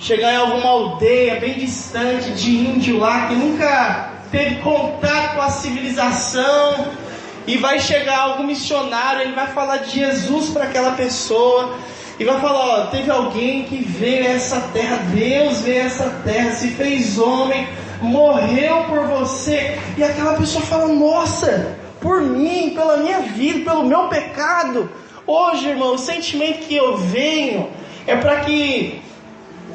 chegar em alguma aldeia bem distante de índio lá, que nunca teve contato com a civilização, e vai chegar algum missionário, ele vai falar de Jesus para aquela pessoa, e vai falar, teve alguém que veio a essa terra, Deus veio a essa terra, se fez homem, morreu por você, e aquela pessoa fala, nossa, por mim, pela minha vida, pelo meu pecado. Hoje, irmão, o sentimento que eu venho é para que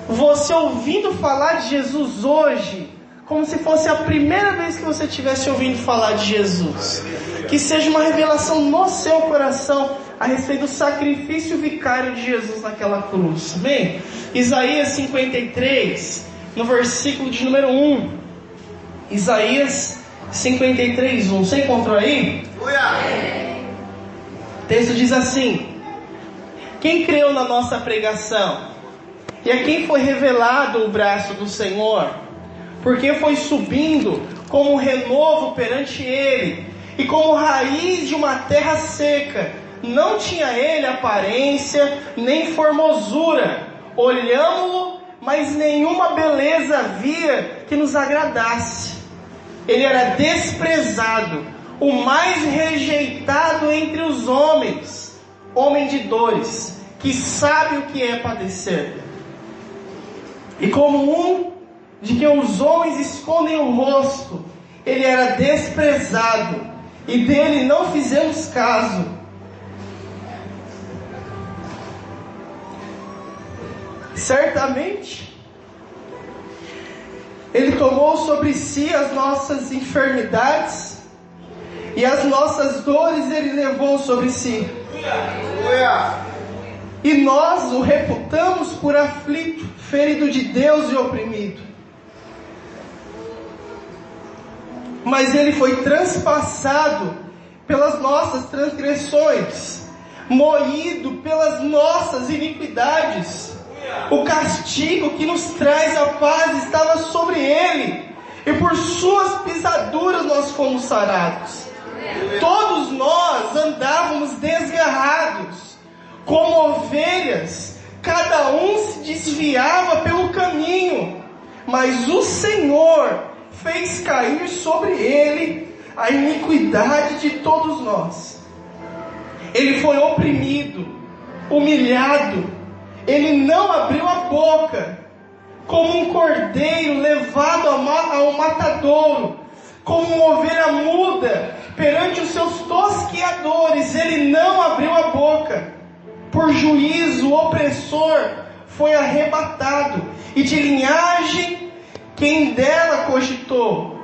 você, ouvindo falar de Jesus hoje, como se fosse a primeira vez que você estivesse ouvindo falar de Jesus, que seja uma revelação no seu coração a respeito do sacrifício vicário de Jesus naquela cruz. Bem, Isaías 53, no versículo de número 1. Isaías 53, 1. Você encontrou aí? O texto diz assim: quem creu na nossa pregação? E a quem foi revelado o braço do Senhor? Porque foi subindo como um renovo perante ele, e como raiz de uma terra seca. Não tinha ele aparência, nem formosura. Olhámo-lo, mas nenhuma beleza havia que nos agradasse. Ele era desprezado, o mais rejeitado entre os homens, homem de dores, que sabe o que é padecer. E como um de quem os homens escondem o rosto, ele era desprezado, e dele não fizemos caso. Certamente, ele tomou sobre si as nossas enfermidades, e as nossas dores ele levou sobre si. E nós o reputamos por aflito, ferido de Deus e oprimido. Mas ele foi transpassado pelas nossas transgressões, moído pelas nossas iniquidades. O castigo que nos traz a paz estava sobre ele, e por suas pisaduras nós fomos sarados. Todos nós andávamos desgarrados, como ovelhas, cada um se desviava pelo caminho, mas o Senhor fez cair sobre ele a iniquidade de todos nós. Ele foi oprimido, humilhado, ele não abriu a boca. Como um cordeiro levado ao matadouro, como uma ovelha muda perante os seus tosqueadores, ele não abriu a boca. Por juízo, o opressor foi arrebatado, e de linhagem quem dela cogitou.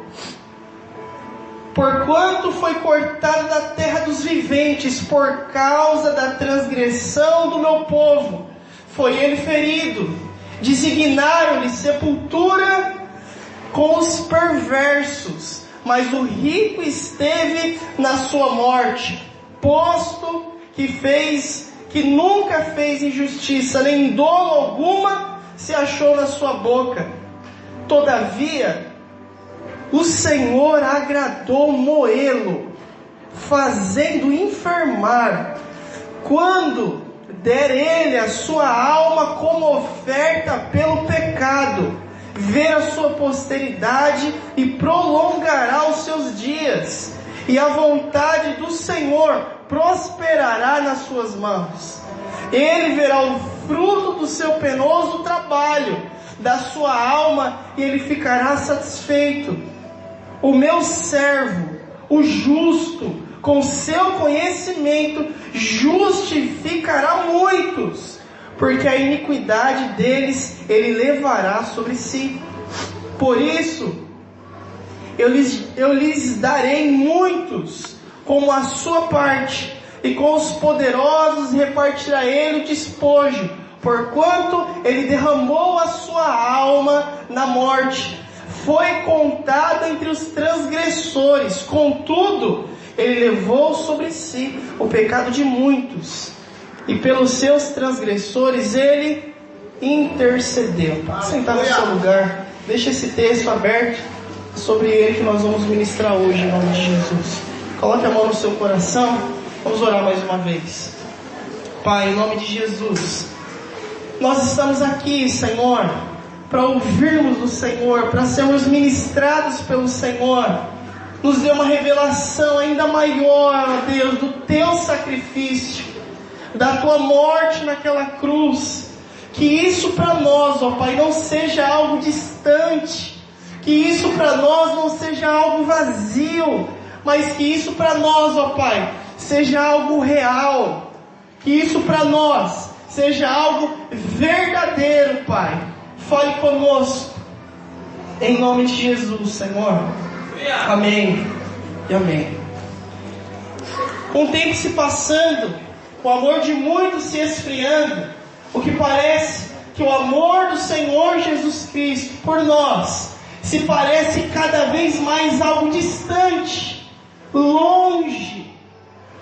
Porquanto foi cortado da terra dos viventes, por causa da transgressão do meu povo, foi ele ferido. Designaram-lhe sepultura com os perversos, mas o rico esteve na sua morte, posto que nunca fez injustiça, nem dolo alguma se achou na sua boca. Todavia, o Senhor agradou moê-lo, fazendo enfermar, quando der ele a sua alma como oferta pelo pecado, ver a sua posteridade e prolongará os seus dias, e a vontade do Senhor prosperará nas suas mãos. Ele verá o fruto do seu penoso trabalho, da sua alma, e ele ficará satisfeito. O meu servo, o justo, com seu conhecimento, justificará muitos, porque a iniquidade deles ele levará sobre si. Por isso, eu lhes darei muitos como a sua parte, e com os poderosos repartirá ele o despojo, porquanto ele derramou a sua alma na morte. Foi contado entre os transgressores, contudo, ele levou sobre si o pecado de muitos, e pelos seus transgressores ele intercedeu. Sentar no seu lugar, deixa esse texto aberto sobre ele que nós vamos ministrar hoje, em nome de Jesus. Coloque a mão no seu coração, vamos orar mais uma vez. Pai, em nome de Jesus, Nós estamos aqui, Senhor, para ouvirmos do Senhor, para sermos ministrados pelo Senhor. Nos dê uma revelação ainda maior, ó Deus, do Teu sacrifício, da Tua morte naquela cruz. Que isso para nós, ó Pai, não seja algo distante. Que isso para nós não seja algo vazio. Mas que isso para nós, ó Pai, seja algo real. Que isso para nós seja algo verdadeiro, Pai. Fale conosco. Em nome de Jesus, Senhor. Amém e amém. Com o tempo se passando, o amor de muitos se esfriando, o que parece que o amor do Senhor Jesus Cristo por nós se parece cada vez mais algo distante, longe.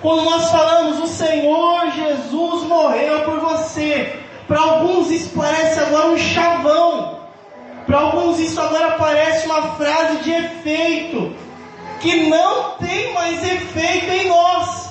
Quando nós falamos, o Senhor Jesus morreu por você, para alguns isso parece agora um chavão. Para alguns isso agora parece uma frase de efeito, que não tem mais efeito em nós.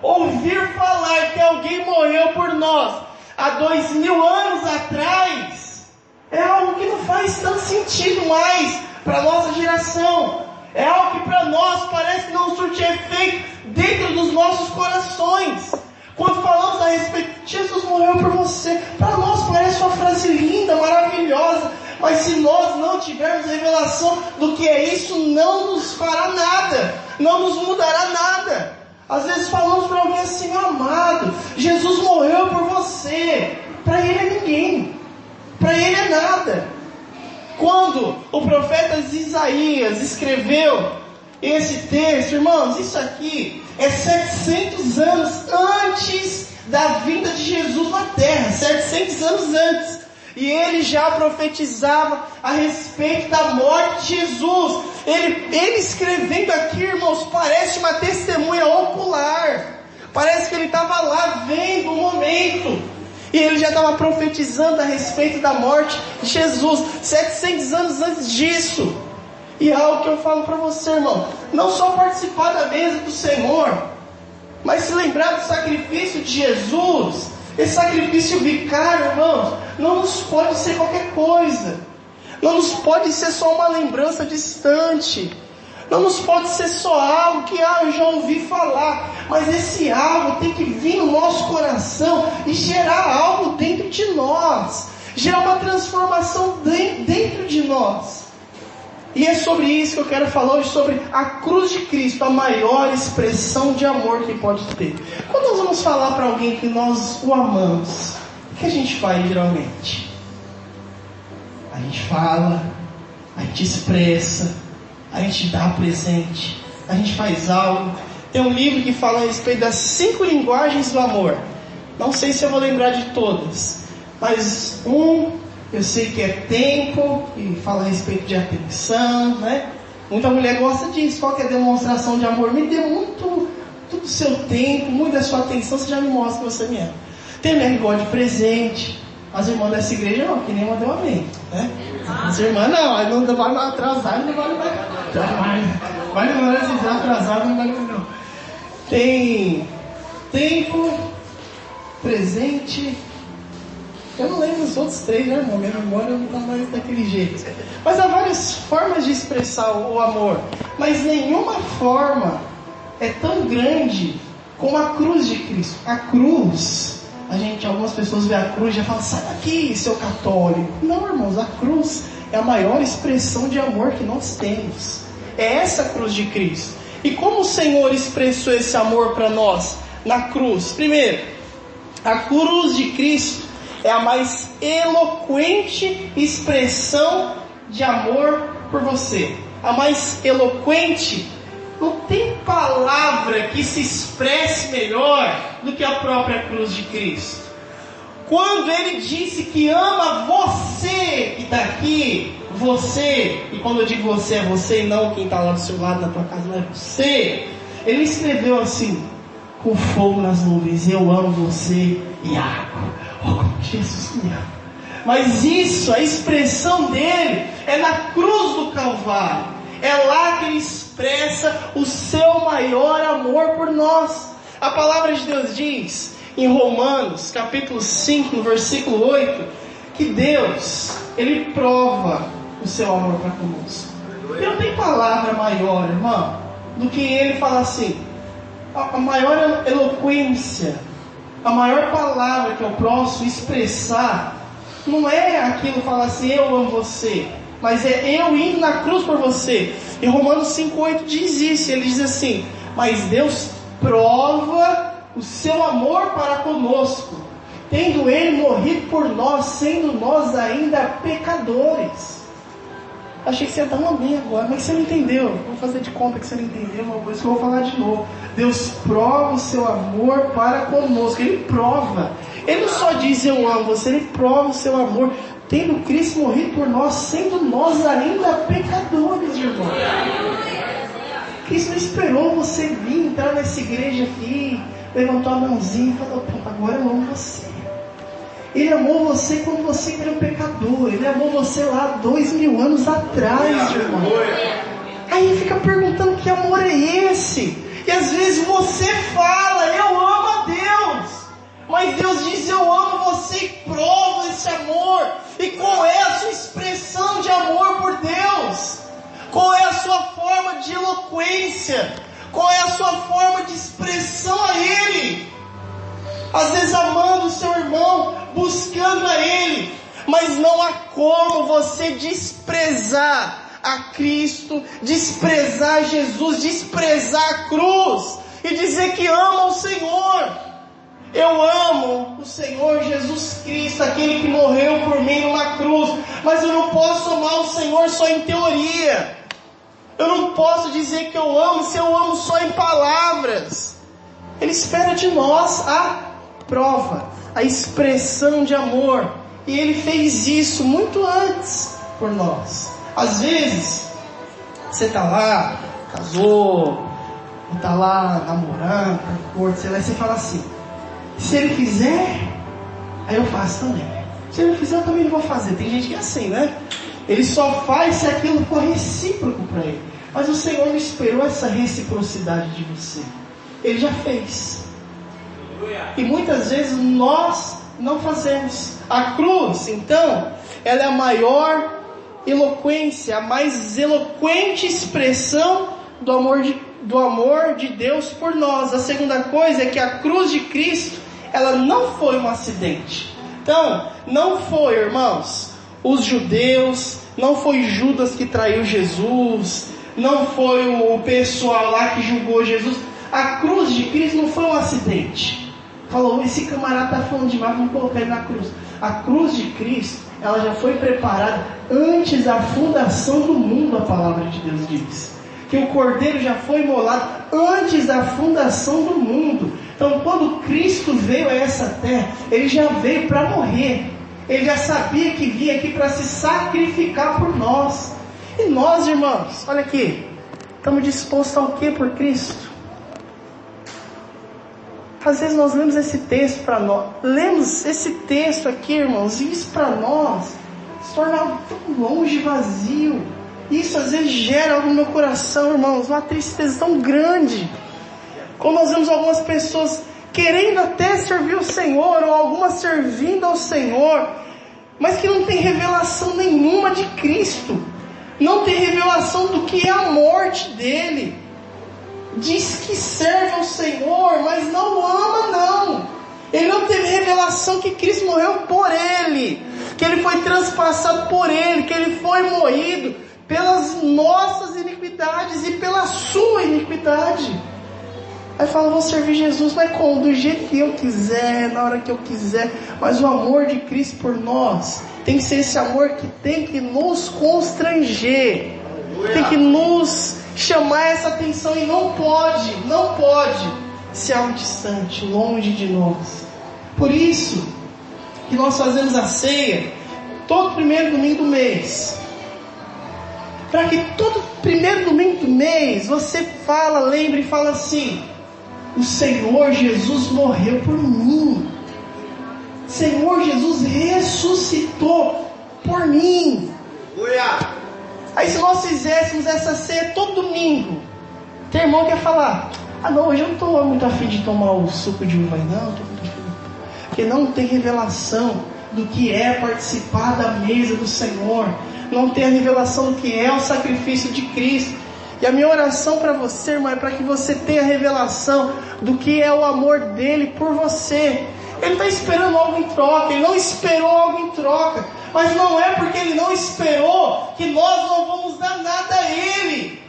Ouvir falar que alguém morreu por nós há 2000 anos atrás é algo que não faz tanto sentido mais para a nossa geração. É algo que para nós parece que não surte efeito dentro dos nossos corações. Quando falamos a respeito, Jesus morreu por você, para nós parece uma frase linda, maravilhosa. Mas se nós não tivermos revelação do que é isso, não nos fará nada, não nos mudará nada. Às vezes falamos para alguém assim, meu amado, Jesus morreu por você. Para ele é ninguém, para ele é nada. Quando o profeta Isaías escreveu esse texto, irmãos, isso aqui é 700 anos antes da vinda de Jesus na terra, 700 anos antes. E ele já profetizava a respeito da morte de Jesus. Ele escrevendo aqui, irmãos, parece uma testemunha ocular. Parece que ele estava lá vendo o momento. E ele já estava profetizando a respeito da morte de Jesus 700 anos antes disso. E é algo que eu falo para você, irmão, não só participar da mesa do Senhor, mas se lembrar do sacrifício de Jesus. Esse sacrifício vicário, irmãos, não nos pode ser qualquer coisa. Não nos pode ser só uma lembrança distante. Não nos pode ser só algo que eu já ouvi falar. Mas esse algo tem que vir no nosso coração e gerar algo dentro de nós. Gerar uma transformação dentro de nós. E é sobre isso que eu quero falar hoje, sobre a cruz de Cristo, a maior expressão de amor que pode ter. Quando nós vamos falar para alguém que nós o amamos, o que a gente faz geralmente? A gente fala, a gente expressa, a gente dá presente, a gente faz algo. Tem um livro que fala a respeito das 5 linguagens do amor. Não sei se eu vou lembrar de todas, mas eu sei que é tempo, e fala a respeito de atenção, né? Muita mulher gosta disso. Qual que é a demonstração de amor? Me dê muito do seu tempo, muito da sua atenção, você já me mostra que você me ama. Tem mulher que gosta de presente. As irmãs dessa igreja não, que nem uma deu amém, né? As irmãs não vai atrasar, não vai demorar se atrasar, não vai não. Tem tempo, presente. Eu não lembro dos outros 3, né, irmão? Minha memória não está mais daquele jeito. Mas há várias formas de expressar o amor. Mas nenhuma forma é tão grande como a cruz de Cristo. A cruz, algumas pessoas veem a cruz e já falam, sai daqui, seu católico. Não, irmãos, a cruz é a maior expressão de amor que nós temos. É essa a cruz de Cristo. E como o Senhor expressou esse amor para nós na cruz? Primeiro, a cruz de Cristo é a mais eloquente expressão de amor por você. A mais eloquente. Não tem palavra que se expresse melhor do que a própria cruz de Cristo. Quando Ele disse que ama você que está aqui, você, e quando eu digo você, é você e não quem está lá do seu lado, na tua casa, não é você. Ele escreveu assim, com fogo nas nuvens, eu amo você e água. Oh, Jesus me ama. Mas isso, a expressão dele é na cruz do Calvário. É lá que ele expressa o seu maior amor por nós. A palavra de Deus diz em Romanos, capítulo 5, no versículo 8, que Deus, Ele prova o seu amor para conosco. E não tem palavra maior, irmão, do que Ele falar assim, a maior eloquência, a maior palavra que eu posso expressar, não é aquilo falar assim, eu amo você, mas é eu indo na cruz por você. E Romanos 5,8 diz isso, ele diz assim, mas Deus prova o seu amor para conosco, tendo Ele morrido por nós, sendo nós ainda pecadores. Achei que você ia dar um amém agora, mas você não entendeu. Vou fazer de conta que você não entendeu, por isso que eu vou falar de novo. Deus prova o seu amor para conosco. Ele prova. Ele não só diz eu amo você, Ele prova o seu amor, tendo Cristo morrido por nós, sendo nós ainda pecadores, irmão. Cristo não esperou você vir, entrar nessa igreja aqui, levantou a mãozinha e falou, agora eu amo você. Ele amou você quando você era um pecador. Ele amou você lá 2000 anos atrás, irmão. Aí fica perguntando que amor é esse? E às vezes você fala, eu amo a Deus, mas Deus diz, eu amo você, e prova esse amor. E qual é a sua expressão de amor por Deus? Qual é a sua forma de eloquência? Qual é a sua forma de expressão a Ele? Às vezes amando o seu irmão, buscando a Ele, mas não há como você desprezar a Cristo, desprezar Jesus, desprezar a cruz e dizer que ama o Senhor. Eu amo o Senhor Jesus Cristo, aquele que morreu por mim numa cruz, mas eu não posso amar o Senhor só em teoria. Eu não posso dizer que eu amo se eu amo só em palavras. Ele espera de nós a prova, a expressão de amor, e Ele fez isso muito antes por nós. Às vezes você está lá, casou, está lá namorando, sei lá, e você fala assim, se Ele fizer, aí eu faço também. Se Ele não fizer, eu também não vou fazer. Tem gente que é assim, né? Ele só faz se aquilo for recíproco para Ele. Mas o Senhor não esperou essa reciprocidade de você. Ele já fez. E muitas vezes nós não fazemos. A cruz, então, ela é a maior eloquência, a mais eloquente expressão do amor de Deus por nós. A segunda coisa é que a cruz de Cristo, ela não foi um acidente. Então, não foi, irmãos, os judeus, não foi Judas que traiu Jesus, não foi o pessoal lá que julgou Jesus. A cruz de Cristo não foi um acidente. Falou, esse camarada está falando demais, vamos colocar ele na cruz. A cruz de Cristo, ela já foi preparada antes da fundação do mundo, a palavra de Deus diz. Que o Cordeiro já foi imolado antes da fundação do mundo. Então, quando Cristo veio a essa terra, Ele já veio para morrer. Ele já sabia que vinha aqui para se sacrificar por nós. E nós, irmãos, olha aqui, estamos dispostos ao que por Cristo? Às vezes nós lemos esse texto para nós, lemos esse texto aqui, irmãos, e isso para nós se torna algo tão longe, vazio. Isso às vezes gera algo no meu coração, irmãos, uma tristeza tão grande. Como nós vemos algumas pessoas querendo até servir o Senhor, ou algumas servindo ao Senhor, mas que não tem revelação nenhuma de Cristo, não tem revelação do que é a morte dele. Diz que serve ao Senhor, mas não o ama, não. Ele não teve revelação que Cristo morreu por ele, que Ele foi transpassado por ele, que Ele foi moído pelas nossas iniquidades e pela sua iniquidade. Aí fala, vou servir Jesus, mas como? Do jeito que eu quiser, na hora que eu quiser. Mas o amor de Cristo por nós tem que ser esse amor que tem que nos constranger, tem que nos chamar essa atenção, e não pode ser algo distante, longe de nós. Por isso que nós fazemos a ceia todo primeiro domingo do mês, para que todo primeiro domingo do mês você lembre e fala assim, o Senhor Jesus morreu por mim, o Senhor Jesus ressuscitou por mim. Aí se nós fizéssemos essa ceia todo domingo, tem irmão que quer falar, não, hoje eu não estou muito afim de tomar o suco de uva, não, estou muito afim. que não tem revelação do que é participar da mesa do Senhor, não tem a revelação do que é o sacrifício de Cristo. E a minha oração para você, irmão, é para que você tenha a revelação do que é o amor dele por você. Ele está esperando algo em troca, ele não esperou algo em troca, mas não é porque ele não esperou que nós não vamos dar nada a ele.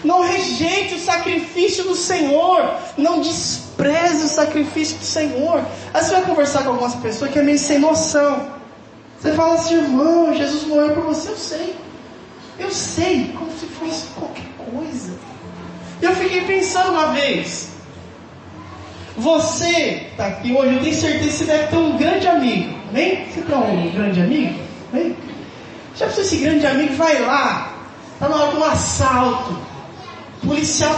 Não rejeite o sacrifício do Senhor, não despreze o sacrifício do Senhor. Aí você vai conversar com algumas pessoas que é meio sem noção. Você fala assim: irmão, Jesus morreu por você. Eu sei, como se fosse qualquer coisa. Eu fiquei pensando uma vez, você está aqui hoje, eu tenho certeza que você deve ter um grande amigo. Vem, você tem um grande amigo? Vem. Já pensou, esse grande amigo vai lá, está na hora de um assalto, policial,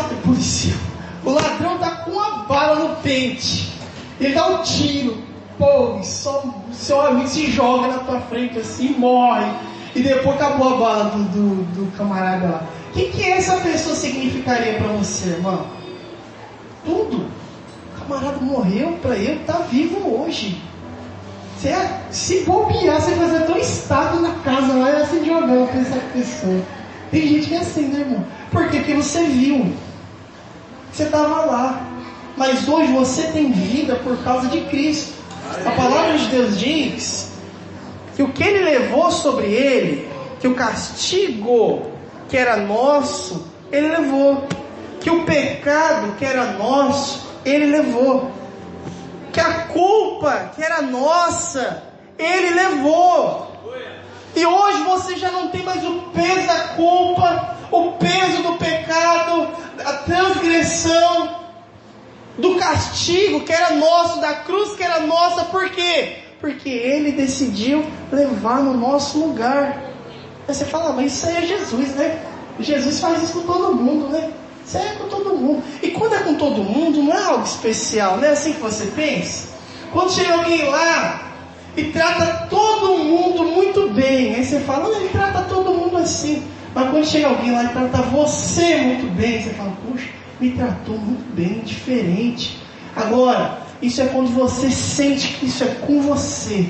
o ladrão está com uma bala no pente, ele dá um tiro, pô, e só o seu amigo se joga na tua frente assim e morre, e depois acabou a bala do camarada lá. O que essa pessoa significaria para você, irmão? Tudo. O camarada morreu para ele, está vivo hoje. Se bobear, você vai fazer tão estátua na casa lá e assim jogando para essa pessoa. Tem gente que é assim, né, irmão? Por quê? Porque você viu, você estava lá, mas hoje você tem vida por causa de Cristo. A palavra de Deus diz que o que ele levou sobre ele, que o castigo que era nosso, ele levou, que o pecado que era nosso, ele levou, que a culpa que era nossa, ele levou. E hoje você já não tem mais o peso da culpa, o peso do pecado, da transgressão, do castigo que era nosso, da cruz que era nossa. Por quê? Porque ele decidiu levar no nosso lugar. Aí você fala: mas isso aí é Jesus, né? Jesus faz isso com todo mundo, né? Isso aí é com todo mundo. E quando é com todo mundo, não é algo especial, não é assim que você pensa? Quando chega alguém lá e trata todo mundo muito bem, aí você fala: não, ele trata todo mundo assim. Mas quando chega alguém lá e trata você muito bem, você fala: puxa, me tratou muito bem, diferente. Agora, isso é quando você sente que isso é com você,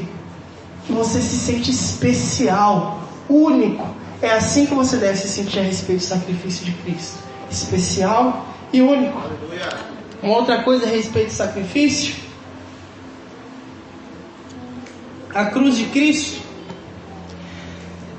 que você se sente especial, único. É assim que você deve se sentir a respeito do sacrifício de Cristo: especial e único. Uma outra coisa a respeito do sacrifício: a cruz de Cristo,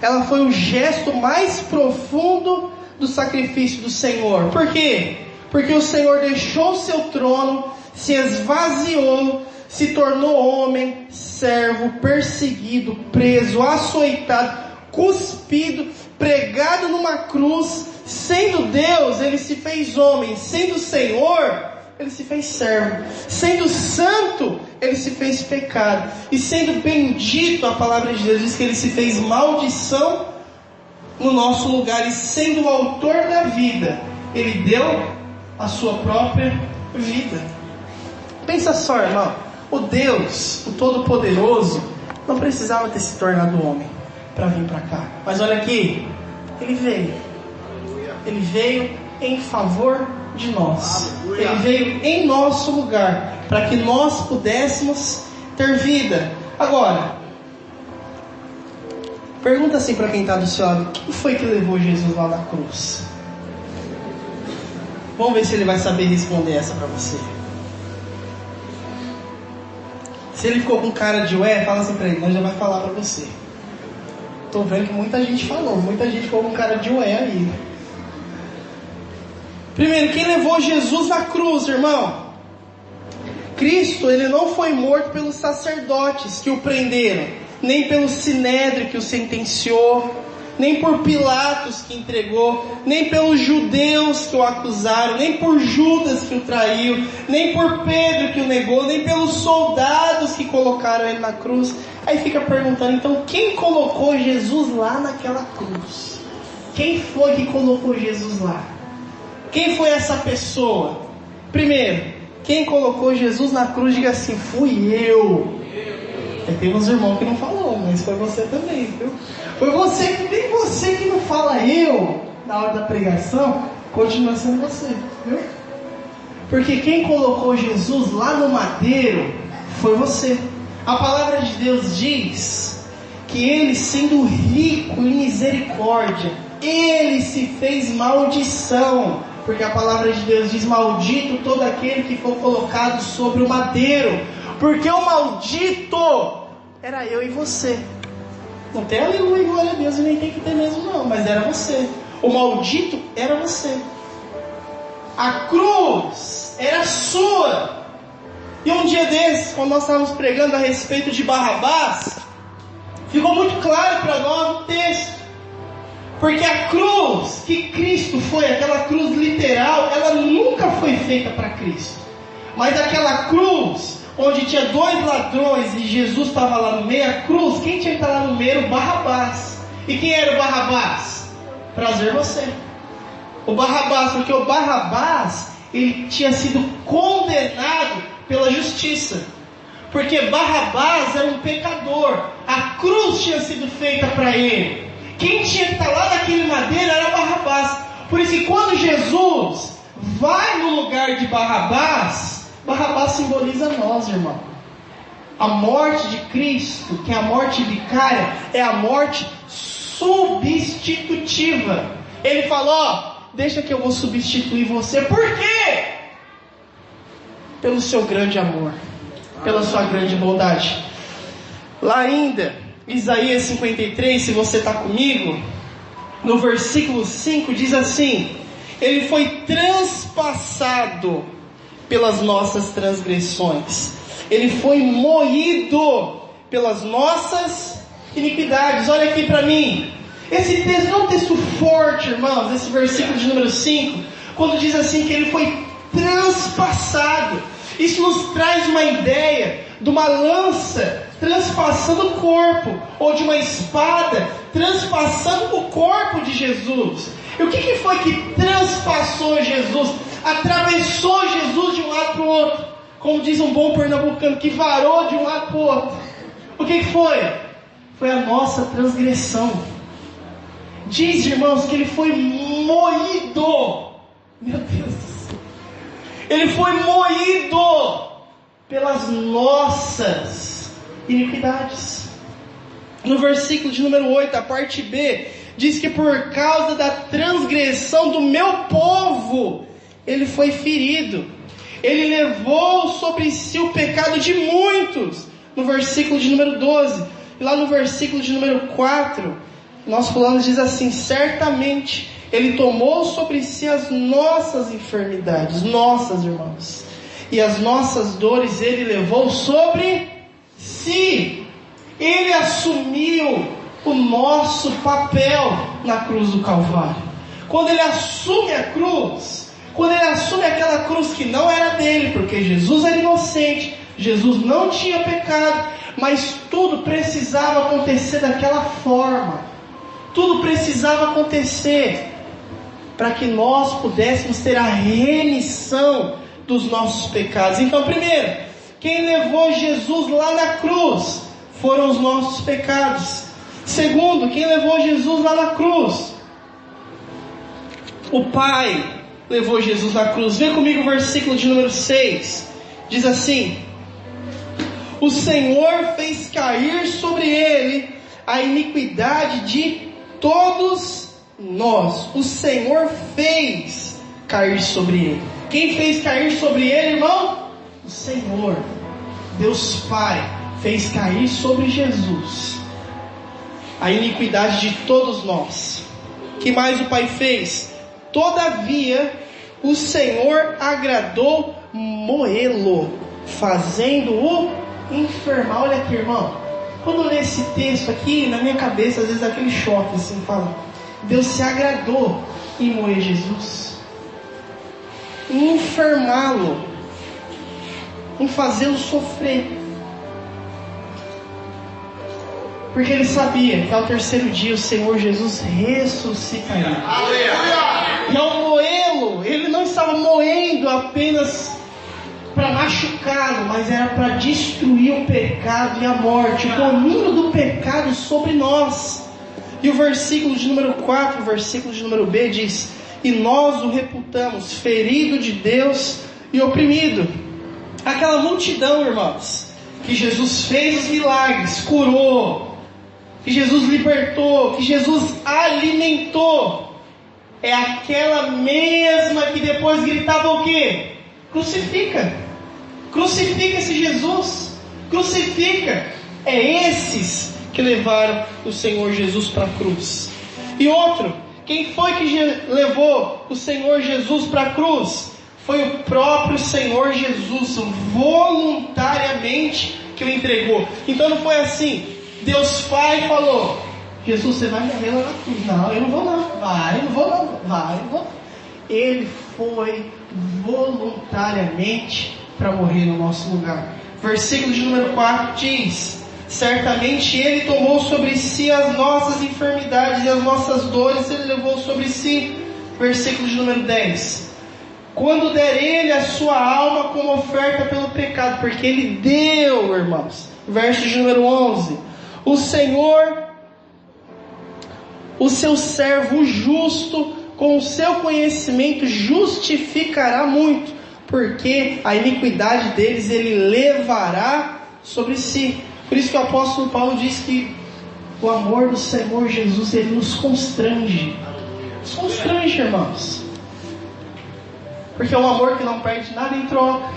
ela foi o gesto mais profundo do sacrifício do Senhor. Por quê? Porque o Senhor deixou o seu trono, se esvaziou, se tornou homem, servo, perseguido, preso, açoitado, cuspido, pregado numa cruz. Sendo Deus, ele se fez homem. Sendo Senhor, ele se fez servo. Sendo santo, ele se fez pecado. E sendo bendito, a palavra de Deus diz que ele se fez maldição no nosso lugar. E sendo o autor da vida, ele deu a sua própria vida. Pensa só, irmão, o Deus, o Todo-Poderoso, não precisava ter se tornado homem para vir para cá. Mas olha aqui, ele veio. Ele veio em favor de nós. Ele veio em nosso lugar, para que nós pudéssemos ter vida. Agora, pergunta assim para quem está do seu lado: quem foi que levou Jesus lá na cruz? Vamos ver se ele vai saber responder essa para você. Se ele ficou com cara de ué, fala assim para ele: não, já vai falar para você. Estou vendo que muita gente falou, muita gente ficou com cara de ué aí. Primeiro, quem levou Jesus na cruz, irmão? Cristo, ele não foi morto pelos sacerdotes que o prenderam, nem pelo sinédrio que o sentenciou, nem por Pilatos que entregou, nem pelos judeus que o acusaram, nem por Judas que o traiu, nem por Pedro que o negou, nem pelos soldados que colocaram ele na cruz. Aí fica perguntando: então quem colocou Jesus lá naquela cruz? Quem foi que colocou Jesus lá? Quem foi essa pessoa? Primeiro, quem colocou Jesus na cruz, diga assim: fui eu. Tem uns irmãos que não falou, mas foi você também, viu? Foi você, nem você que não fala eu na hora da pregação, continua sendo você, viu? Porque quem colocou Jesus lá no madeiro foi você. A palavra de Deus diz que ele, sendo rico em misericórdia, ele se fez maldição, porque a palavra de Deus diz: maldito todo aquele que for colocado sobre o madeiro, porque o maldito era eu e você. Não tem aleluia e glória a Deus, e nem tem que ter mesmo não, mas era você. O maldito era você. A cruz era sua. E um dia desses, quando nós estávamos pregando a respeito de Barrabás, ficou muito claro para nós o texto. Porque a cruz que Cristo foi, aquela cruz literal, ela nunca foi feita para Cristo. Mas aquela cruz, onde tinha 2 ladrões e Jesus estava lá no meio, a cruz, quem tinha que estar lá no meio era o Barrabás. E quem era o Barrabás? Prazer você. O Barrabás, porque o Barrabás, ele tinha sido condenado pela justiça. Porque Barrabás era um pecador. A cruz tinha sido feita para ele. Quem tinha que estar lá naquele madeiro era Barrabás. Por isso que quando Jesus vai no lugar de Barrabás, Barrabás simboliza nós, irmão. A morte de Cristo, que é a morte vicária, é a morte substitutiva. Ele falou: deixa que eu vou substituir você. Por quê? Pelo seu grande amor, pela sua grande bondade. Lá ainda, Isaías 53, se você está comigo, no versículo 5 diz assim: ele foi transpassado pelas nossas transgressões, ele foi moído pelas nossas iniquidades. Olha aqui para mim, esse texto é um texto forte, irmãos. Esse versículo de número 5, quando diz assim que ele foi transpassado, isso nos traz uma ideia de uma lança transpassando o corpo, ou de uma espada transpassando o corpo de Jesus. E o que foi que transpassou Jesus? Atravessou Jesus de um lado para o outro, como diz um bom pernambucano, que varou de um lado para o outro. O que foi? Foi a nossa transgressão. Diz, irmãos, que ele foi moído. Meu Deus do céu. Ele foi moído pelas nossas iniquidades. No versículo de número 8, a parte B, diz que por causa da transgressão do meu povo, ele foi ferido. Ele levou sobre si o pecado de muitos. No versículo de número 12. E lá no versículo de número 4, nosso fulano diz assim: certamente ele tomou sobre si as nossas enfermidades, nossas, irmãos, e as nossas dores ele levou sobre si. Ele assumiu o nosso papel na cruz do Calvário. Quando ele assume a cruz, quando ele assume aquela cruz que não era dele, porque Jesus era inocente, Jesus não tinha pecado, mas tudo precisava acontecer daquela forma. Tudo precisava acontecer para que nós pudéssemos ter a remissão dos nossos pecados. Então, primeiro, quem levou Jesus lá na cruz foram os nossos pecados. Segundo, quem levou Jesus lá na cruz? O Pai levou Jesus na cruz. Vê comigo o versículo de número 6. Diz assim: o Senhor fez cair sobre ele a iniquidade de todos nós. O Senhor fez cair sobre ele. Quem fez cair sobre ele, irmão? O Senhor, Deus Pai, fez cair sobre Jesus a iniquidade de todos nós. Que mais o Pai fez? Todavia, o Senhor agradou moê-lo, fazendo-o enfermar. Olha aqui, irmão. Quando eu leio esse texto aqui, na minha cabeça, às vezes aquele choque assim, fala: Deus se agradou em moer Jesus, em enfermá-lo, em fazê-lo sofrer. Porque ele sabia que ao terceiro dia o Senhor Jesus ressuscitaria. E ao moê-lo, ele não estava moendo apenas para machucá-lo, mas era para destruir o pecado e a morte, o domínio do pecado sobre nós. E o versículo de número 4, o versículo de número B diz: e nós o reputamos ferido de Deus e oprimido. Aquela multidão, irmãos, que Jesus fez os milagres, curou, que Jesus libertou, que Jesus alimentou, é aquela mesma que depois gritava o quê? Crucifica! Crucifica esse Jesus! Crucifica! É esses que levaram o Senhor Jesus para a cruz. E outro, quem foi que levou o Senhor Jesus para a cruz? Foi o próprio Senhor Jesus, voluntariamente, que o entregou. Então não foi assim, Deus Pai falou: Jesus, você vai morrer lá na cruz. Não, eu não vou não. Vai, não vou não. Vai, não vou. Ele foi voluntariamente para morrer no nosso lugar. Versículo de número 4 diz: certamente Ele tomou sobre si as nossas enfermidades e as nossas dores Ele levou sobre si. Versículo de número 10: quando der Ele a sua alma como oferta pelo pecado, porque Ele deu, irmãos. Verso de número 11: o Senhor, o seu servo justo, com o seu conhecimento justificará muito, porque a iniquidade deles Ele levará sobre si. Por isso que o apóstolo Paulo diz que o amor do Senhor Jesus, Ele nos constrange. Nos constrange, irmãos. Porque é um amor que não perde nada em troca.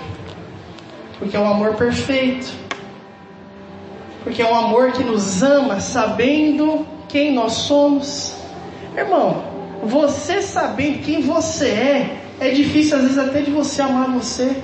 Porque é um amor perfeito. Porque é um amor que nos ama sabendo quem nós somos. Irmão, você sabendo quem você é difícil às vezes até de você amar você.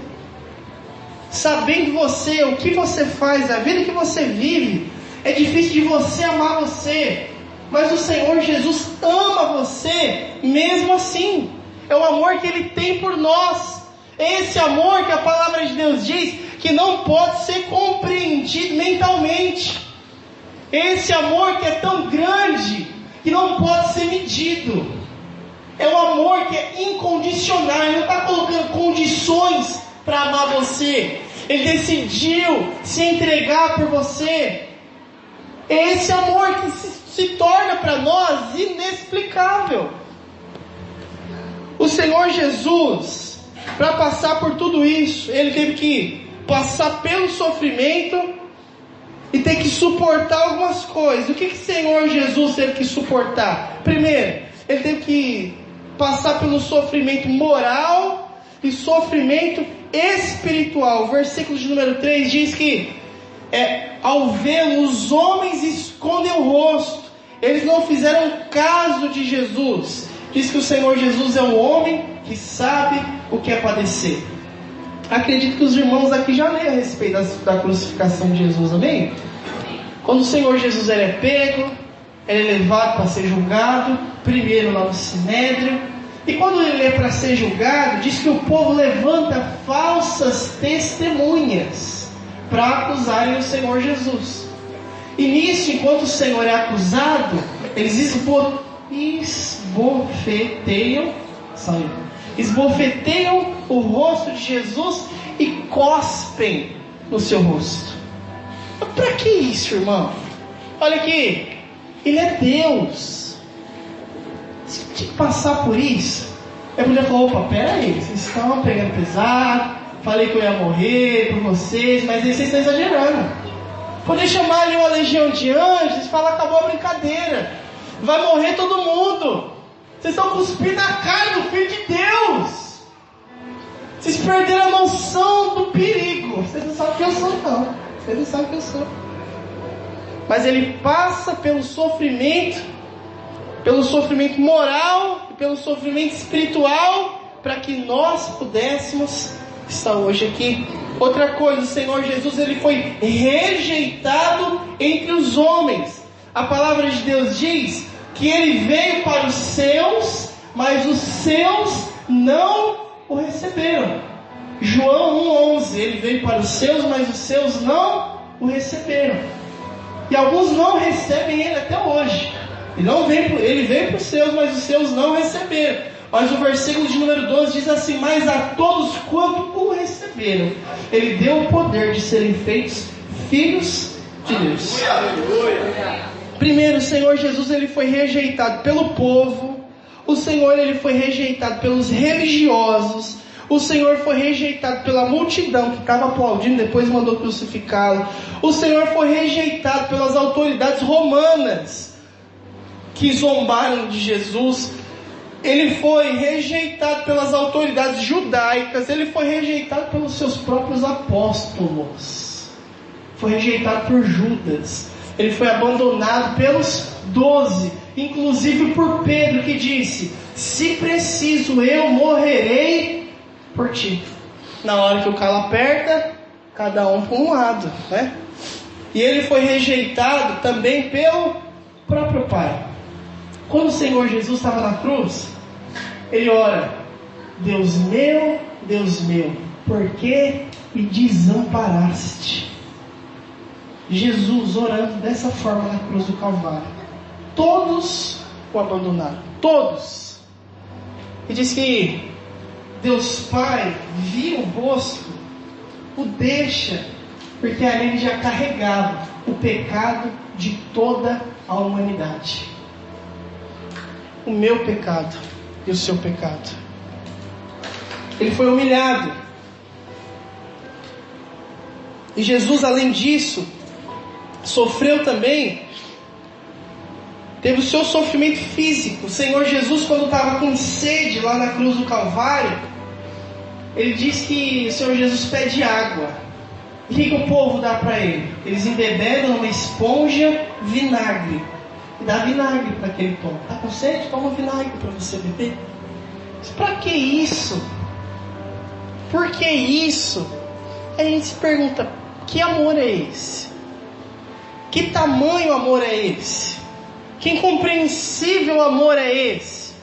Sabendo você, o que você faz, a vida que você vive, é difícil de você amar você. Mas o Senhor Jesus ama você mesmo assim. É o amor que Ele tem por nós. É esse amor que a palavra de Deus diz que não pode ser compreendido mentalmente. É esse amor que é tão grande que não pode ser medido. É um amor que é incondicional. Ele não está colocando condições para amar você. Ele decidiu se entregar por você. É esse amor que se torna para nós inexplicável. O Senhor Jesus, para passar por tudo isso, Ele teve que passar pelo sofrimento e ter que suportar algumas coisas. O que o Senhor Jesus teve que suportar? Primeiro, Ele teve que passar pelo sofrimento moral e sofrimento espiritual. O versículo de número 3 diz que ao vê-lo, os homens escondem o rosto. Eles não fizeram caso de Jesus. Diz que o Senhor Jesus é um homem que sabe o que é padecer. Acredito que os irmãos aqui já leram a respeito da crucificação de Jesus, amém? Quando o Senhor Jesus é pego, ele é levado para ser julgado, primeiro lá no Sinédrio. E quando ele é para ser julgado, diz que o povo levanta falsas testemunhas para acusarem o Senhor Jesus. E nisso, enquanto o Senhor é acusado, eles esbofeteiam o rosto de Jesus e cospem no seu rosto. Para que isso, irmão? Olha aqui, Ele é Deus. Você tinha que passar por isso. Eu podia falar: opa, peraí, vocês estão pegando pesado, falei que eu ia morrer por vocês, mas aí vocês estão exagerando. Poder chamar ali uma legião de anjos e falar: acabou a brincadeira, vai morrer todo mundo. Vocês estão cuspindo a cara do Filho de Deus. Vocês perderam a noção do perigo. Vocês não sabem quem eu sou, não. Vocês não sabem quem eu sou. Mas Ele passa pelo sofrimento moral e pelo sofrimento espiritual, para que nós pudéssemos estar hoje aqui. Outra coisa, o Senhor Jesus, Ele foi rejeitado entre os homens. A palavra de Deus diz que Ele veio para os seus, mas os seus não o receberam. João 1,11, Ele veio para os seus, mas os seus não o receberam. E alguns não recebem Ele até hoje. Ele veio para os seus, mas os seus não receberam. Mas o versículo de número 12 diz assim: mas a todos quanto o receberam, Ele deu o poder de serem feitos filhos de Deus. Primeiro, o Senhor Jesus, Ele foi rejeitado pelo povo. O Senhor, Ele foi rejeitado pelos religiosos. O Senhor foi rejeitado pela multidão que estava aplaudindo, depois mandou crucificá-lo. O Senhor foi rejeitado pelas autoridades romanas que zombaram de Jesus. Ele foi rejeitado pelas autoridades judaicas. Ele foi rejeitado pelos seus próprios apóstolos. Foi rejeitado por Judas. Ele foi abandonado pelos 12, inclusive por Pedro, que disse: se preciso, eu morrerei por ti. Na hora que o calo aperta, cada um por um lado, né? E ele foi rejeitado também pelo próprio Pai. Quando o Senhor Jesus estava na cruz, ele ora: Deus meu, por que me desamparaste? Jesus orando dessa forma na cruz do Calvário. Todos o abandonaram, todos. E diz que Deus Pai vira o rosto, o deixa, porque ali ele já carregava o pecado de toda a humanidade. O meu pecado e o seu pecado. Ele foi humilhado. E Jesus, além disso, sofreu também, teve o seu sofrimento físico. O Senhor Jesus, quando estava com sede lá na cruz do Calvário, ele diz que o Senhor Jesus pede água. E o que o povo dá para ele? Eles embebedam numa esponja vinagre. E dá vinagre para que ele tome. Está com sede? Toma vinagre para você beber. Mas para que isso? Por que isso? Aí a gente se pergunta: que amor é esse? Que tamanho amor é esse? Que incompreensível amor é esse?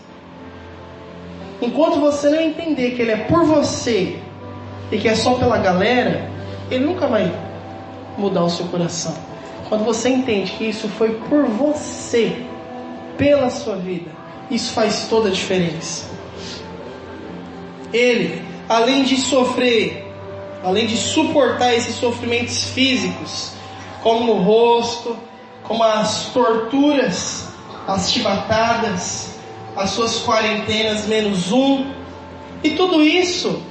Enquanto você não entender que ele é por você e que é só pela galera, ele nunca vai mudar o seu coração. Quando você entende que isso foi por você, pela sua vida, isso faz toda a diferença. Ele, além de sofrer, além de suportar esses sofrimentos físicos, como no rosto, como as torturas, as chibatadas, as suas quarentenas -1, e tudo isso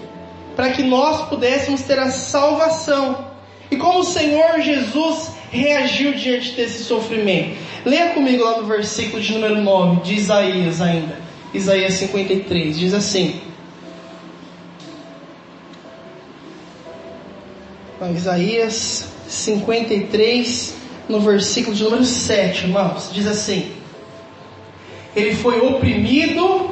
para que nós pudéssemos ter a salvação. E como o Senhor Jesus reagiu diante desse sofrimento? Leia comigo lá no versículo de número 9 de Isaías ainda. Isaías 53, diz assim. Isaías 53, no versículo de número 7, irmãos, diz assim: ele foi oprimido,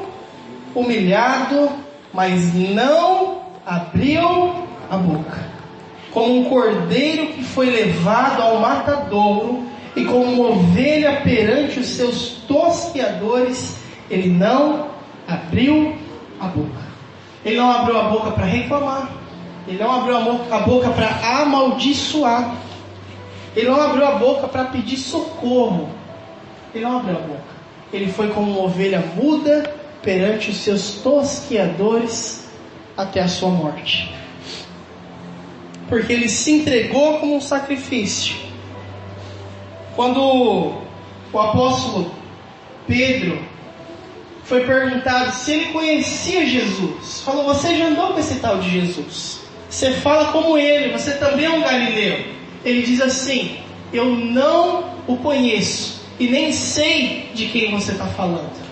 humilhado, mas não abriu a boca. Como um cordeiro que foi levado ao matadouro, e como uma ovelha perante os seus tosqueadores, ele não abriu a boca. Ele não abriu a boca para reclamar. Ele não abriu a boca para amaldiçoar. Ele não abriu a boca para pedir socorro. Ele não abriu a boca. Ele foi como uma ovelha muda perante os seus tosqueadores até a sua morte. Porque ele se entregou como um sacrifício. Quando o apóstolo Pedro foi perguntado se ele conhecia Jesus, falou: você já andou com esse tal de Jesus? Você fala como ele, você também é um galileu. Ele diz assim: eu não o conheço e nem sei de quem você está falando.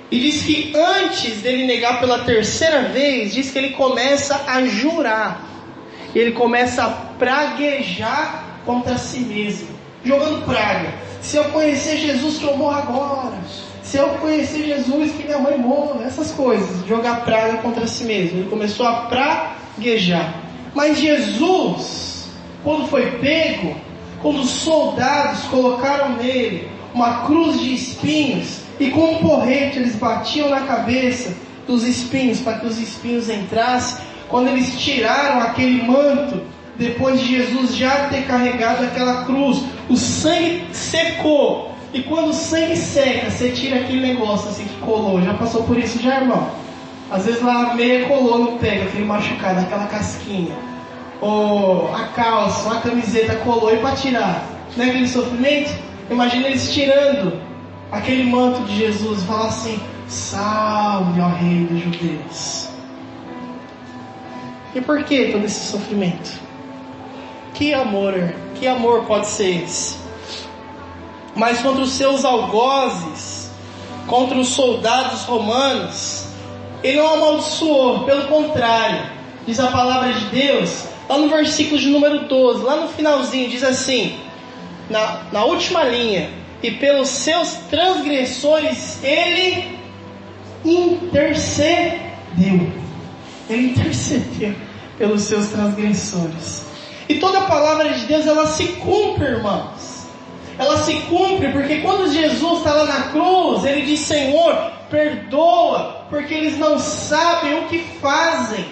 E diz que antes dele negar pela terceira vez, diz que ele começa a jurar. E ele começa a praguejar contra si mesmo, jogando praga. Se eu conhecer Jesus, que eu morro agora. Se eu conhecer Jesus, que minha mãe morra. Essas coisas, jogar praga contra si mesmo. Ele começou a praguejar. Mas Jesus, quando foi pego, quando os soldados colocaram nele uma cruz de espinhos, e com um porrete eles batiam na cabeça dos espinhos, para que os espinhos entrassem, quando eles tiraram aquele manto, depois de Jesus já ter carregado aquela cruz, o sangue secou. E quando o sangue seca, você tira aquele negócio assim que colou. Já passou por isso já, irmão? Às vezes lá a meia colou no pé, aquele machucado, aquela casquinha. Ou a calça, ou a camiseta colou, e para tirar, não é aquele sofrimento? Imagina eles tirando aquele manto de Jesus e falar assim: salve, ó Rei dos Judeus. E por que todo esse sofrimento? Que amor pode ser esse? Mas contra os seus algozes, contra os soldados romanos, ele não amaldiçoou, pelo contrário, diz a palavra de Deus, lá no versículo de número 12, lá no finalzinho, diz assim, na última linha: e pelos seus transgressores ele intercedeu. Ele intercedeu pelos seus transgressores. E toda a palavra de Deus, ela se cumpre, irmãos. Ela se cumpre porque quando Jesus está lá na cruz, ele diz: Senhor, perdoa, porque eles não sabem o que fazem.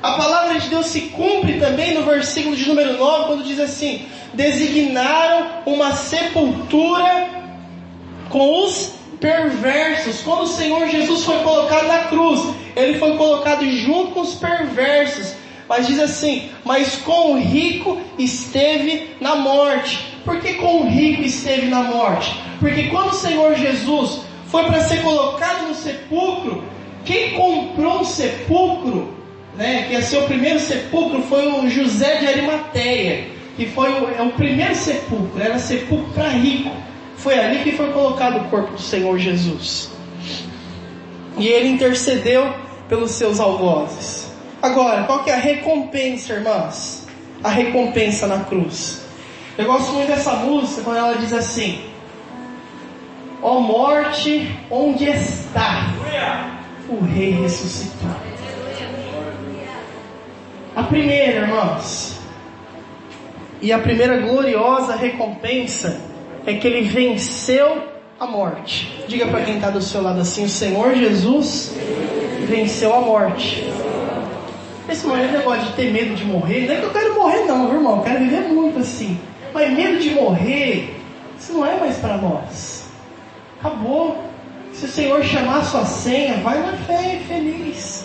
A palavra de Deus se cumpre também no versículo de número 9, quando diz assim: designaram uma sepultura com os perversos. Quando o Senhor Jesus foi colocado na cruz, ele foi colocado junto com os perversos. Mas diz assim: mas com o rico esteve na morte. Por que com o rico esteve na morte? Porque quando o Senhor Jesus foi para ser colocado no sepulcro, quem comprou o sepulcro, que ia ser o primeiro sepulcro, foi o José de Arimateia, que foi o primeiro sepulcro, era sepulcro para rico. Foi ali que foi colocado o corpo do Senhor Jesus. E ele intercedeu pelos seus algozes. Agora, qual que é a recompensa, irmãs? A recompensa na cruz. Eu gosto muito dessa música quando ela diz assim: ó morte, onde está? O Rei ressuscitou. A primeira, irmãos, e a primeira gloriosa recompensa é que ele venceu a morte. Diga para quem está do seu lado assim: o Senhor Jesus venceu a morte. Esse negócio de ter medo de morrer, não é que eu quero morrer não, meu irmão, eu quero viver muito assim. Mas medo de morrer, isso não é mais para nós. Acabou. Se o Senhor chamar a sua senha, vai na fé, feliz.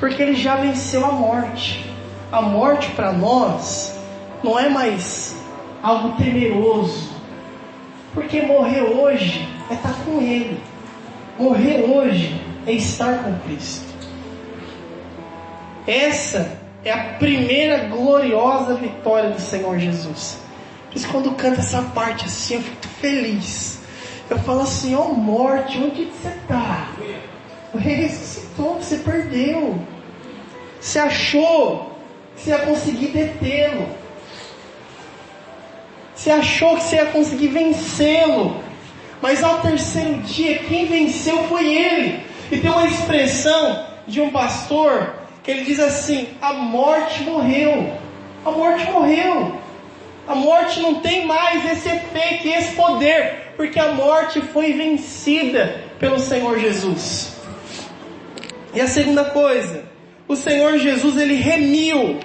Porque ele já venceu a morte. A morte para nós não é mais algo temeroso. Porque morrer hoje é estar com Ele. Morrer hoje é estar com Cristo. Essa é a primeira gloriosa vitória do Senhor Jesus. Por isso, quando canta essa parte assim, eu fico feliz. Eu falo assim: ó morte, onde você está? O Rei ressuscitou, você perdeu. Você achou que você ia conseguir detê-lo. Você achou que você ia conseguir vencê-lo. Mas ao terceiro dia, quem venceu foi Ele. E tem uma expressão de um pastor que ele diz assim: a morte morreu. A morte morreu. A morte não tem mais esse efeito e esse poder, porque a morte foi vencida pelo Senhor Jesus. E a segunda coisa, o Senhor Jesus, ele remiu.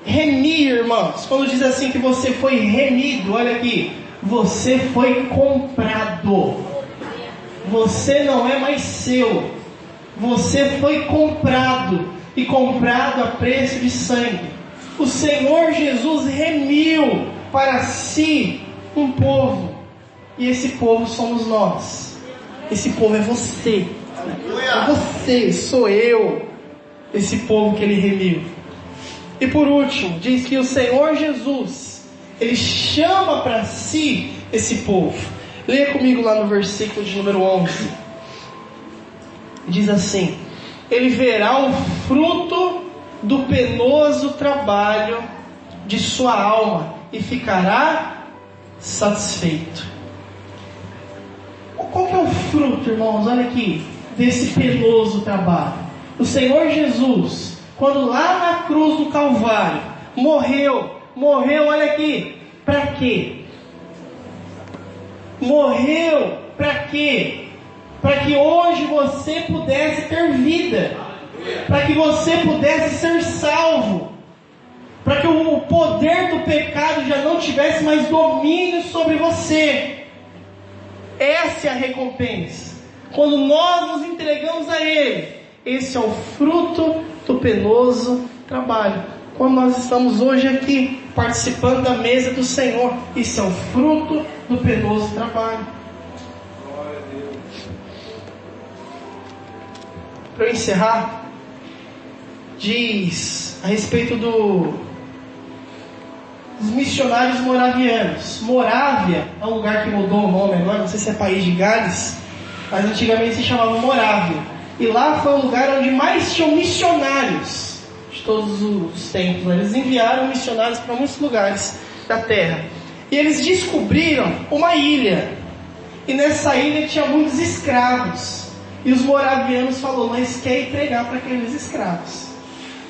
Remir, irmãos, quando diz assim que você foi remido, olha aqui, você foi comprado. Você não é mais seu. Você foi comprado. E comprado a preço de sangue. O Senhor Jesus remiu para si um povo. E esse povo somos nós. Esse povo é você. É você, sou eu. Esse povo que ele remiu. E por último, diz que o Senhor Jesus, ele chama para si esse povo. Leia comigo lá no versículo de número 11. Diz assim: ele verá o fruto do penoso trabalho de sua alma e ficará satisfeito. Qual que é o fruto, irmãos? Olha aqui, desse penoso trabalho. O Senhor Jesus, quando lá na cruz do Calvário, morreu, olha aqui, para quê? Morreu para quê? Para que hoje você pudesse ter vida, para que você pudesse ser salvo, para que o poder do pecado já não tivesse mais domínio sobre você. Essa é a recompensa. Quando nós nos entregamos a Ele, esse é o fruto do penoso trabalho. Quando nós estamos hoje aqui, participando da mesa do Senhor, isso é o fruto do penoso trabalho. Para eu encerrar, diz a respeito dos missionários moravianos. Morávia é um lugar que mudou o nome agora, não sei se é País de Gales, mas antigamente se chamava Morávia. E lá foi o lugar onde mais tinham missionários de todos os tempos. Eles enviaram missionários para muitos lugares da terra. E eles descobriram uma ilha. E nessa ilha tinha muitos escravos. E os moravianos falaram: nós queremos pregar para aqueles escravos.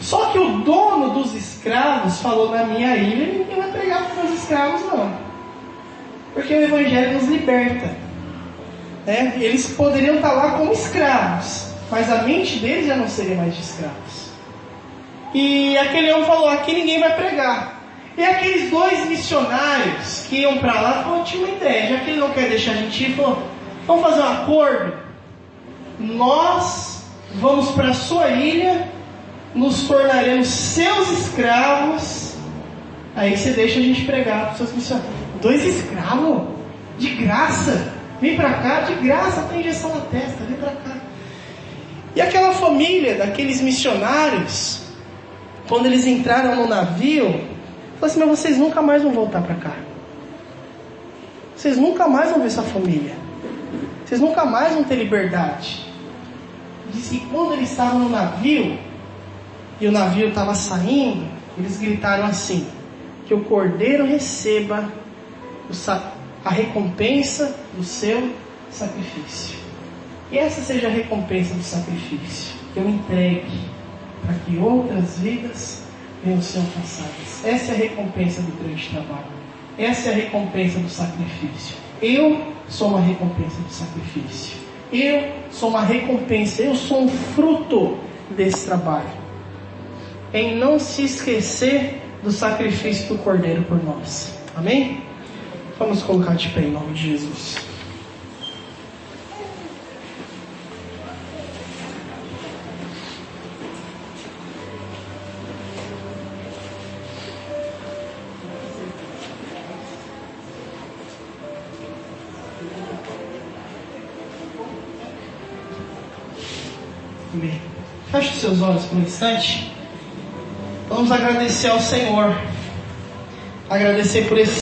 Só que o dono dos escravos falou: na minha ilha ninguém vai pregar para os escravos não. Porque o Evangelho nos liberta. Eles poderiam estar lá como escravos, mas a mente deles já não seria mais de escravos. E aquele homem falou: aqui ninguém vai pregar. E aqueles 2 missionários que iam para lá falaram: tinha uma ideia, já que ele não quer deixar a gente ir, falou: vamos fazer um acordo. Nós vamos para a sua ilha, nos tornaremos seus escravos. Aí você deixa a gente pregar para os seus missionários. 2 escravos? De graça? Vem para cá, de graça, tem injeção na testa, vem para cá. E aquela família daqueles missionários, quando eles entraram no navio, falou assim: mas vocês nunca mais vão voltar para cá. Vocês nunca mais vão ver sua família. Vocês nunca mais vão ter liberdade. Diz que quando eles estavam no navio, e o navio estava saindo, eles gritaram assim: que o Cordeiro receba a recompensa do seu sacrifício. E essa seja a recompensa do sacrifício, que eu entregue para que outras vidas venham ser alcançadas. Essa é a recompensa do grande trabalho. Essa é a recompensa do sacrifício. Eu sou uma recompensa do sacrifício. Eu sou uma recompensa, eu sou um fruto desse trabalho. Em não se esquecer do sacrifício do Cordeiro por nós. Amém? Vamos colocar de pé em nome de Jesus. Amém. Feche os seus olhos por um instante. Vamos agradecer ao Senhor. Agradecer por esse